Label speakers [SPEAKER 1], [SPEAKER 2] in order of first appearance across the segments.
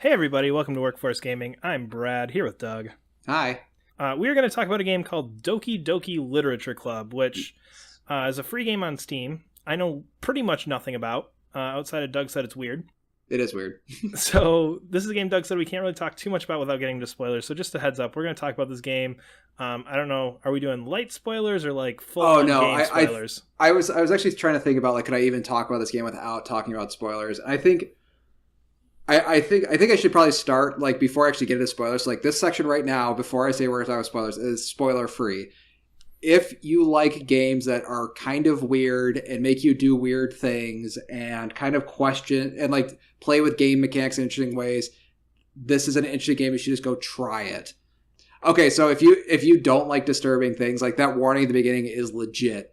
[SPEAKER 1] Hey everybody, welcome to Workforce Gaming. I'm Brad, here with Doug.
[SPEAKER 2] Hi.
[SPEAKER 1] We are going to talk about a game called Doki Doki Literature Club, which is a free game on Steam. I know pretty much nothing about. Outside of Doug said it's weird.
[SPEAKER 2] It is weird.
[SPEAKER 1] So this is a game Doug said we can't really talk too much about without getting into spoilers. So just a heads up, we're going to talk about this game. I don't know, are we doing light spoilers or like full game spoilers?
[SPEAKER 2] I was actually trying to think about like, could I even talk about this game without talking about spoilers? I think I should probably start like before I actually get into spoilers. Like this section right now, before I say we're going to talk about spoilers, is spoiler free. If you like games that are kind of weird and make you do weird things and kind of question and like play with game mechanics in interesting ways, this is an interesting game. You should just go try it. Okay, so if you don't like disturbing things, like that warning at the beginning is legit.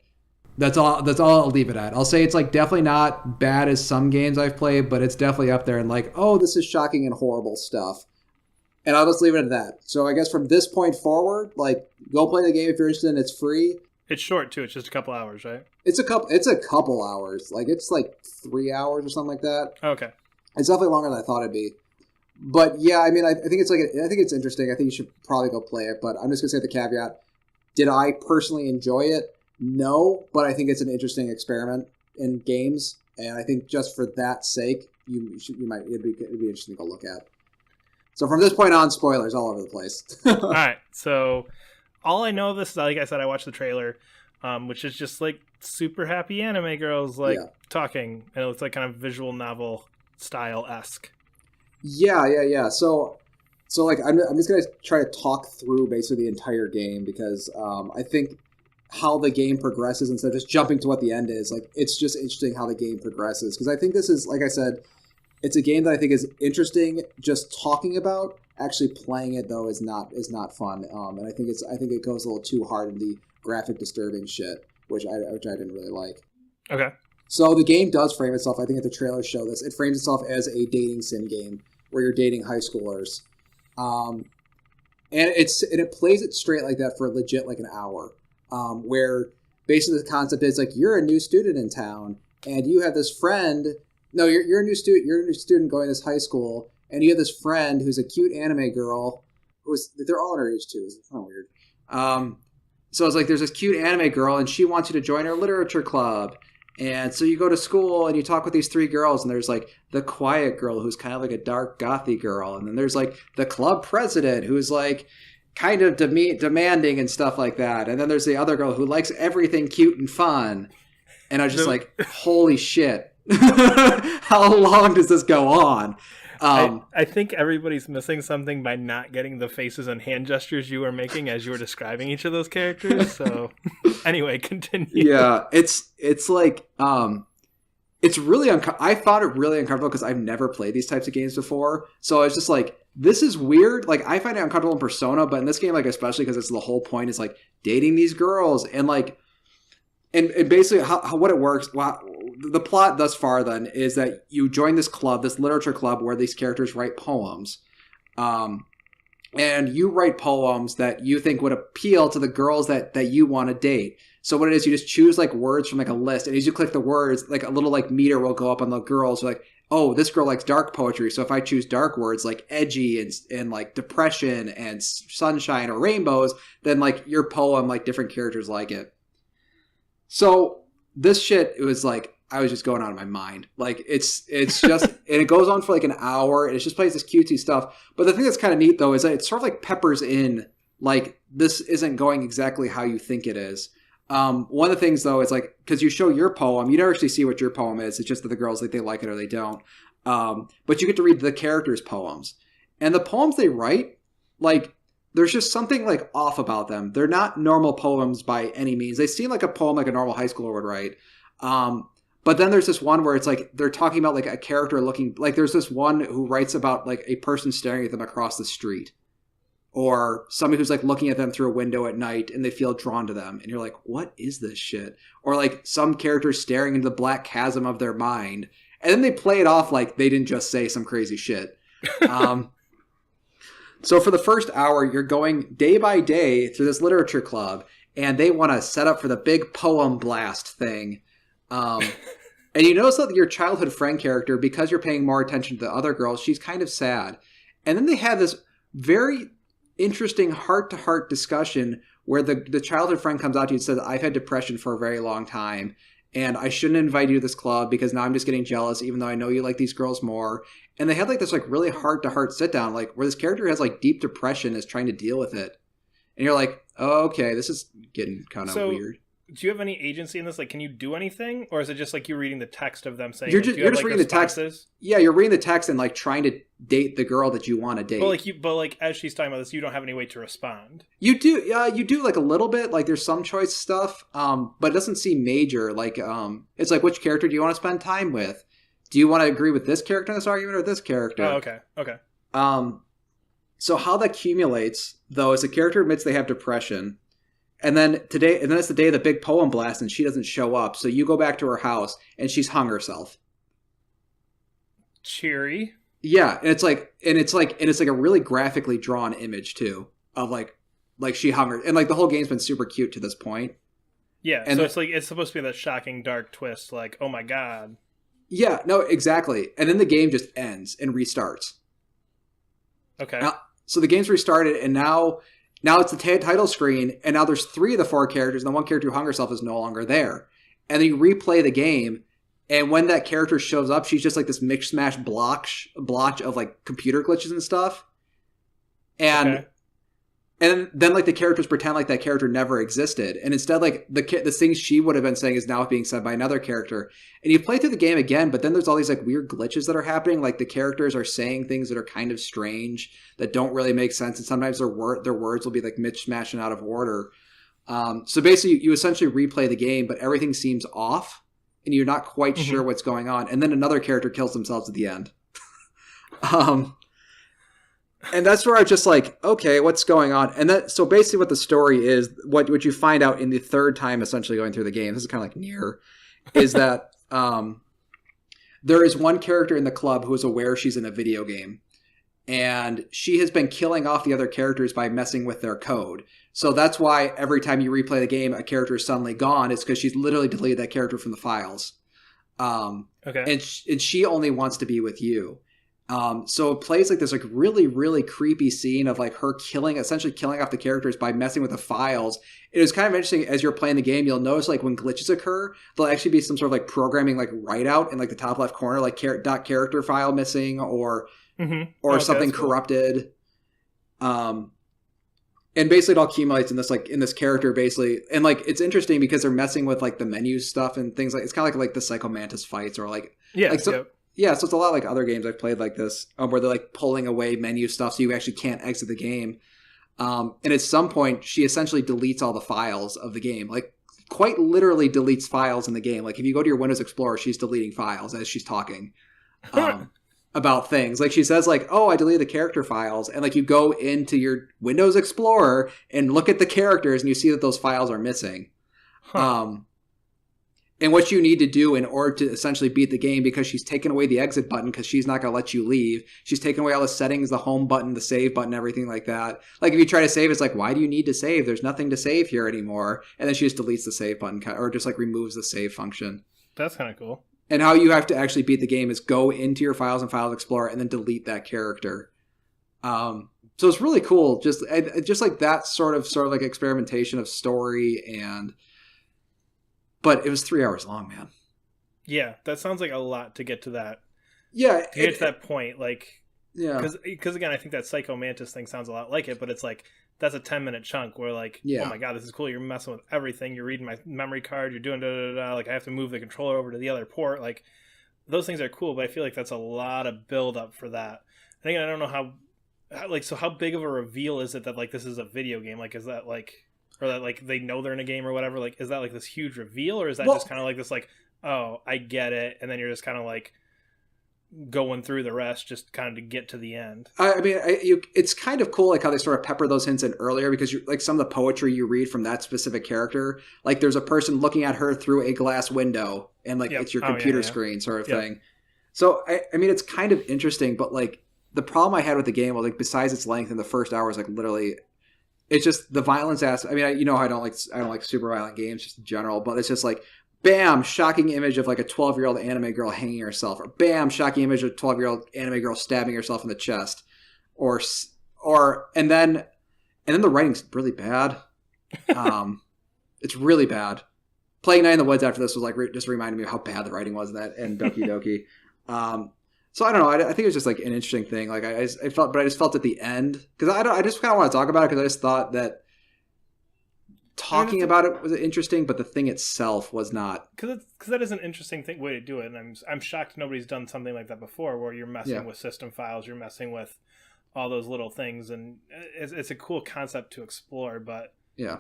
[SPEAKER 2] That's all I'll leave it at. I'll say it's like definitely not bad as some games I've played, but it's definitely up there and like, oh, this is shocking and horrible stuff. And I'll just leave it at that. So I guess from this point forward, like, go play the game if you're interested and it's free.
[SPEAKER 1] It's short too, it's just a couple hours, right?
[SPEAKER 2] It's a couple hours. Like it's like 3 hours or something like that.
[SPEAKER 1] Okay.
[SPEAKER 2] It's definitely longer than I thought it'd be. But yeah, I mean I think it's I think it's interesting. I think you should probably go play it, but I'm just gonna say the caveat. Did I personally enjoy it? No, but I think it's an interesting experiment in games, and I think just for that sake, it'd be interesting to go look at. So from this point on, spoilers all over the place.
[SPEAKER 1] All right, so all I know of this is, like I said, I watched the trailer, which is just like super happy anime girls like talking, and it's like kind of visual novel style-esque.
[SPEAKER 2] Yeah. So like I'm just gonna try to talk through basically the entire game because I think how the game progresses instead of just jumping to what the end is. Like, it's just interesting how the game progresses. Because I think this is, like I said, it's a game that I think is interesting just talking about. Actually playing it, though, is not fun. And I think it goes a little too hard in the graphic disturbing shit, which I didn't really like.
[SPEAKER 1] Okay.
[SPEAKER 2] So the game does frame itself, I think if the trailers show this, it frames itself as a dating sim game where you're dating high schoolers. And it plays it straight like that for legit like an hour. Where basically the concept is like you're a new student in town and you have this friend. No, you're a new student. You're a new student going to this high school, and you have this friend who's a cute anime girl. They're all her age too. It's kind of weird. So it's like there's this cute anime girl, and she wants you to join her literature club. And so you go to school and you talk with these three girls, and there's like the quiet girl who's kind of like a dark gothy girl, and then there's like the club president who's like kind of demanding and stuff like that. And then there's the other girl who likes everything cute and fun. And I was just like, holy shit. How long does this go on?
[SPEAKER 1] I think everybody's missing something by not getting the faces and hand gestures you were making as you were describing each of those characters. So anyway, continue.
[SPEAKER 2] Yeah, it's like, it's really I found it really uncomfortable because I've never played these types of games before. So I was just like, this is weird. Like, I find it uncomfortable in Persona, but in this game, like, especially because it's the whole point is like dating these girls and like, and basically how what it works. The plot thus far then is that you join this club, this literature club, where these characters write poems, and you write poems that you think would appeal to the girls that you want to date. So what it is, you just choose like words from like a list, and as you click the words, like a little like meter will go up on the girls. Like, oh, this girl likes dark poetry, so if I choose dark words like edgy and like depression and sunshine or rainbows, then like your poem, like different characters like it. So this shit, it was like I was just going out of my mind. Like it's just and it goes on for like an hour and it just plays this cutesy stuff. But the thing that's kind of neat though is that it sort of like peppers in like this isn't going exactly how you think it is. One of the things though is like because you show your poem, you never actually see what your poem is. It's just that the girls like they like it or they don't. But you get to read the characters' poems, and the poems they write, like there's just something like off about them. They're not normal poems by any means. They seem like a poem like a normal high schooler would write. But then there's this one where it's like they're talking about like a character looking like there's this one who writes about like a person staring at them across the street. Or somebody who's like looking at them through a window at night and they feel drawn to them. And you're like, what is this shit? Or like some character staring into the black chasm of their mind. And then they play it off like they didn't just say some crazy shit. So for the first hour, you're going day by day through this literature club. And they want to set up for the big poem blast thing. And you notice that your childhood friend character, because you're paying more attention to the other girls, she's kind of sad. And then they have this very interesting heart-to-heart discussion where the childhood friend comes out to you and says, I've had depression for a very long time, and I shouldn't invite you to this club because now I'm just getting jealous, even though I know you like these girls more. And they have like this like really heart-to-heart sit-down, like where this character has like deep depression, is trying to deal with it. And you're like, oh, okay, this is getting kind of weird.
[SPEAKER 1] Do you have any agency in this? Like, can you do anything, or is it just like you reading the text of them saying?
[SPEAKER 2] You're just reading the text. Yeah, you're reading the text and like trying to date the girl that you want to date.
[SPEAKER 1] But like as she's talking about this, you don't have any way to respond.
[SPEAKER 2] You do, you do like a little bit. Like there's some choice stuff, but it doesn't seem major. Like, it's like, which character do you want to spend time with? Do you want to agree with this character in this argument or this character?
[SPEAKER 1] Oh, okay.
[SPEAKER 2] So how that accumulates though is the character admits they have depression. And then it's the day of the big poem blast, and she doesn't show up. So you go back to her house, and she's hung herself.
[SPEAKER 1] Cheery.
[SPEAKER 2] Yeah, and it's like a really graphically drawn image too of like she hung her, and like the whole game's been super cute to this point.
[SPEAKER 1] Yeah, and so it's like it's supposed to be that shocking dark twist, like, oh my god.
[SPEAKER 2] Yeah, no, exactly. And then the game just ends and restarts.
[SPEAKER 1] Okay.
[SPEAKER 2] So the game's restarted, and now it's the title screen, and now there's 3 of the 4 characters, and the one character who hung herself is no longer there. And then you replay the game, and when that character shows up, she's just like this mix-mash blotch of like computer glitches and stuff. And then like the characters pretend like that character never existed, and instead like the things she would have been saying is now being said by another character. And you play through the game again, but then there's all these like weird glitches that are happening. Like the characters are saying things that are kind of strange that don't really make sense, and sometimes their words will be like mishmashed and out of order. So basically, you essentially replay the game, but everything seems off, and you're not quite sure what's going on. And then another character kills themselves at the end. And that's where I'm just like, okay, what's going on? And so basically what the story is, what you find out in the third time essentially going through the game, this is kind of like Nier, is that there is one character in the club who is aware she's in a video game. And she has been killing off the other characters by messing with their code. So that's why every time you replay the game, a character is suddenly gone. It's because she's literally deleted that character from the files.
[SPEAKER 1] Okay.
[SPEAKER 2] And she only wants to be with you. So it plays like this like really, really creepy scene of like her essentially killing off the characters by messing with the files. It was kind of interesting as you're playing the game, you'll notice like when glitches occur, there'll actually be some sort of like programming like whiteout in like the top left corner, like .character file missing or something corrupted. And basically it all accumulates in this character basically. And like, it's interesting because they're messing with like the menu stuff and things like, it's kind of like the Psycho Mantis fights or like, yeah, so it's a lot like other games I've played like this, where they're like pulling away menu stuff so you actually can't exit the game. And at some point, she essentially deletes all the files of the game. Like, quite literally deletes files in the game. Like, if you go to your Windows Explorer, she's deleting files as she's talking about things. Like, she says, like, oh, I deleted the character files. And, like, you go into your Windows Explorer and look at the characters, and you see that those files are missing. And what you need to do in order to essentially beat the game, because she's taken away the exit button because she's not going to let you leave. She's taken away all the settings, the home button, the save button, everything like that. Like if you try to save, it's like, why do you need to save? There's nothing to save here anymore. And then she just deletes the save button or just like removes the save function.
[SPEAKER 1] That's kind of cool.
[SPEAKER 2] And how you have to actually beat the game is go into your files and Files Explorer and then delete that character. So it's really cool. Just like that sort of like experimentation of story but it was 3 hours long, man.
[SPEAKER 1] Yeah, that sounds like a lot to get to that.
[SPEAKER 2] Yeah.
[SPEAKER 1] To get to that point, like...
[SPEAKER 2] Yeah.
[SPEAKER 1] Because again, I think that Psycho Mantis thing sounds a lot like it, but it's like, that's a 10-minute chunk where like, oh my god, this is cool, you're messing with everything, you're reading my memory card, you're doing da-da-da-da, like I have to move the controller over to the other port, like, those things are cool, but I feel like that's a lot of build-up for that. And again, I don't know how big of a reveal is it that like this is a video game? Like, is that like... Or that, like, they know they're in a game or whatever. Like, is that, like, this huge reveal? Or is that just kind of like this, like, oh, I get it. And then you're just kind of, like, going through the rest just kind of to get to the end.
[SPEAKER 2] I mean, it's kind of cool, like, how they sort of pepper those hints in earlier. Because, like, some of the poetry you read from that specific character. Like, there's a person looking at her through a glass window. And, like, it's your computer screen sort of thing. So, I mean, it's kind of interesting. But, like, the problem I had with the game was, like, besides its length in the first hour was, like, literally... It's just the violence aspect. I mean, I don't like super violent games just in general, but it's just like bam, shocking image of like a 12-year-old anime girl hanging herself, or bam, shocking image of a 12-year-old anime girl stabbing herself in the chest, or and then the writing's really bad. It's really bad. Playing Night in the Woods after this was like just reminded me of how bad the writing was in that and Doki Doki. So I don't know. I think it was just like an interesting thing. Like I just felt at the end because I just kind of want to talk about it because I just thought that talking about it was interesting, but the thing itself was not.
[SPEAKER 1] Because that is an interesting way to do it, and I'm shocked nobody's done something like that before, where you're messing with system files, you're messing with all those little things, and it's a cool concept to explore. But
[SPEAKER 2] yeah,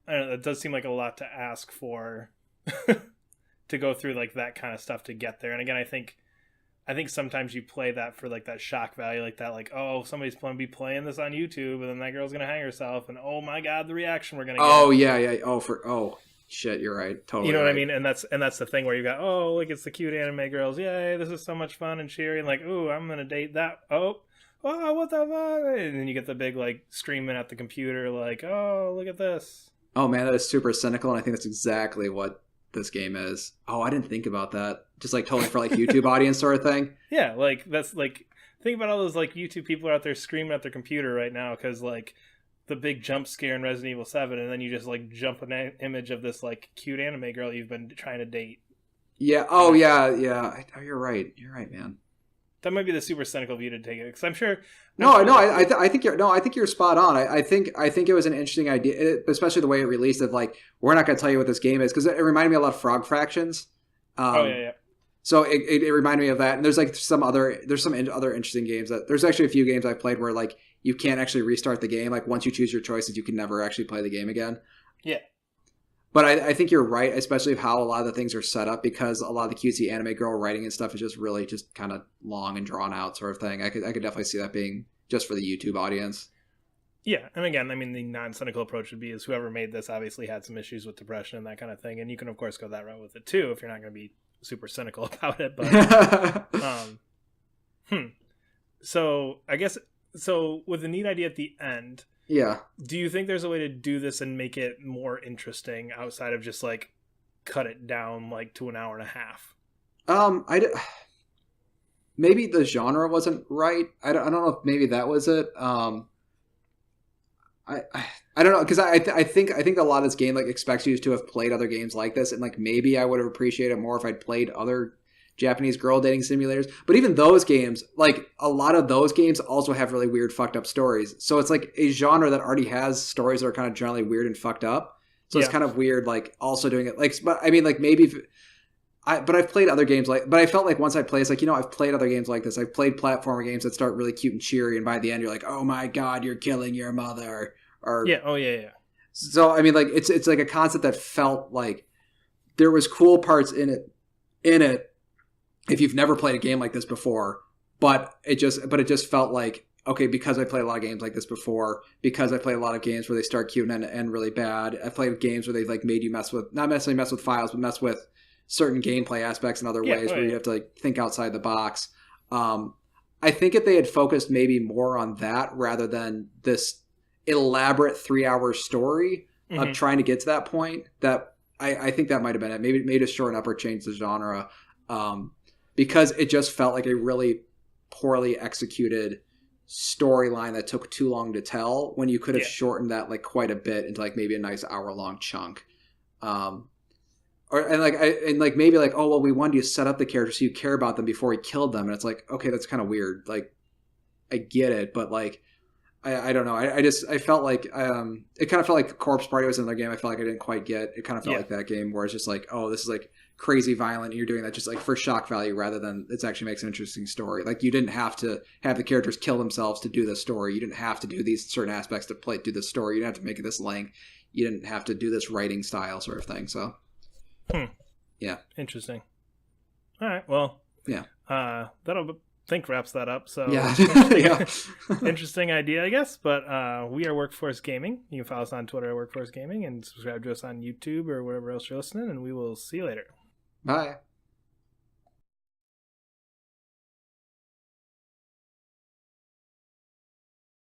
[SPEAKER 1] I don't know, it does seem like a lot to ask for to go through like that kind of stuff to get there. And again, I think sometimes you play that for like that shock value, like that, like, oh, somebody's going to be playing this on YouTube, and then that girl's going to hang herself, and oh my god, the reaction we're going to get.
[SPEAKER 2] Oh yeah. Oh shit, you're right. Totally.
[SPEAKER 1] You know
[SPEAKER 2] right.
[SPEAKER 1] what I mean? And that's the thing where you got, oh, look, it's the cute anime girls. Yay, this is so much fun and cheery. And like, ooh, I'm going to date that. Oh, what the fuck? And then you get the big like streaming at the computer, like, oh, look at this.
[SPEAKER 2] Oh man, that is super cynical, and I think that's exactly what this game is. Oh, I didn't think about that. Just like totally for like YouTube audience sort of thing.
[SPEAKER 1] Yeah, like that's like, think about all those like YouTube people out there screaming at their computer right now because like the big jump scare in Resident Evil 7, and then you just like jump an image of this like cute anime girl you've been trying to date.
[SPEAKER 2] Yeah. Oh yeah. Oh, you're right, man.
[SPEAKER 1] That might be the super cynical view to take it, because I'm sure.
[SPEAKER 2] I think you're spot on. I think it was an interesting idea, especially the way it released. Of like, we're not going to tell you what this game is, because it reminded me a lot of Frog Fractions.
[SPEAKER 1] Yeah.
[SPEAKER 2] So it reminded me of that. And there's like some other interesting games there's actually a few games I've played where like you can't actually restart the game. Like once you choose your choices, you can never actually play the game again.
[SPEAKER 1] Yeah.
[SPEAKER 2] But I think you're right, especially of how a lot of the things are set up, because a lot of the cutesy anime girl writing and stuff is just really just kind of long and drawn out sort of thing. I could definitely see that being just for the YouTube audience.
[SPEAKER 1] Yeah, and again, I mean, the non-cynical approach would be is whoever made this obviously had some issues with depression and that kind of thing, and you can of course go that route with it too if you're not going to be super cynical about it. But so I guess with the neat idea at the end.
[SPEAKER 2] Yeah.
[SPEAKER 1] Do you think there's a way to do this and make it more interesting outside of just like cut it down like to an hour and a half?
[SPEAKER 2] Maybe the genre wasn't right. I don't know if maybe that was it. I don't know, because I think a lot of this game like expects you to have played other games like this, and like maybe I would have appreciated it more if I'd played other Japanese girl dating simulators. But even those games, like a lot of those games also have really weird fucked up stories. So it's like a genre that already has stories that are kind of generally weird and fucked up. So it's kind of weird, like also doing it like, but I mean like maybe but I've played other games but I felt like once I play, it's like, I've played other games like this. I've played platformer games that start really cute and cheery, and by the end you're like, oh my God, you're killing your mother.
[SPEAKER 1] Yeah.
[SPEAKER 2] So I mean like it's like a concept that felt like there was cool parts in it if you've never played a game like this before, but it just felt like, okay, because I played a lot of games like this before, because I played a lot of games where they start cute and end really bad. I played games where they've like made you not necessarily mess with files, but mess with certain gameplay aspects in other ways where you have to like think outside the box. I think if they had focused maybe more on that rather than this elaborate 3-hour story of trying to get to that point, that I think that might have been it. Maybe just shorten up or change the genre. Because it just felt like a really poorly executed storyline that took too long to tell, when you could have shortened that like quite a bit into like maybe a nice hour-long chunk. Maybe like, oh well, we wanted you to set up the characters so you care about them before he killed them, and it's like, okay, that's kind of weird. Like, I get it, but like, I don't know. I felt like it kind of felt like the Corpse Party was another game I felt like I didn't quite get. It kind of felt like that game where it's just like, oh, this is like crazy violent, and you're doing that just like for shock value rather than it actually makes an interesting story. Like you didn't have to have the characters kill themselves to do the story. You didn't have to do these certain aspects to do the story. You didn't have to make it this length. You didn't have to do this writing style sort of thing. So yeah, interesting.
[SPEAKER 1] All right, well,
[SPEAKER 2] yeah,
[SPEAKER 1] that'll think wraps that up. So
[SPEAKER 2] yeah.
[SPEAKER 1] Interesting idea, I guess. But we are Workforce Gaming. You can follow us on Twitter at Workforce Gaming and subscribe to us on YouTube or wherever else you're listening, and we will see you later.
[SPEAKER 2] Bye.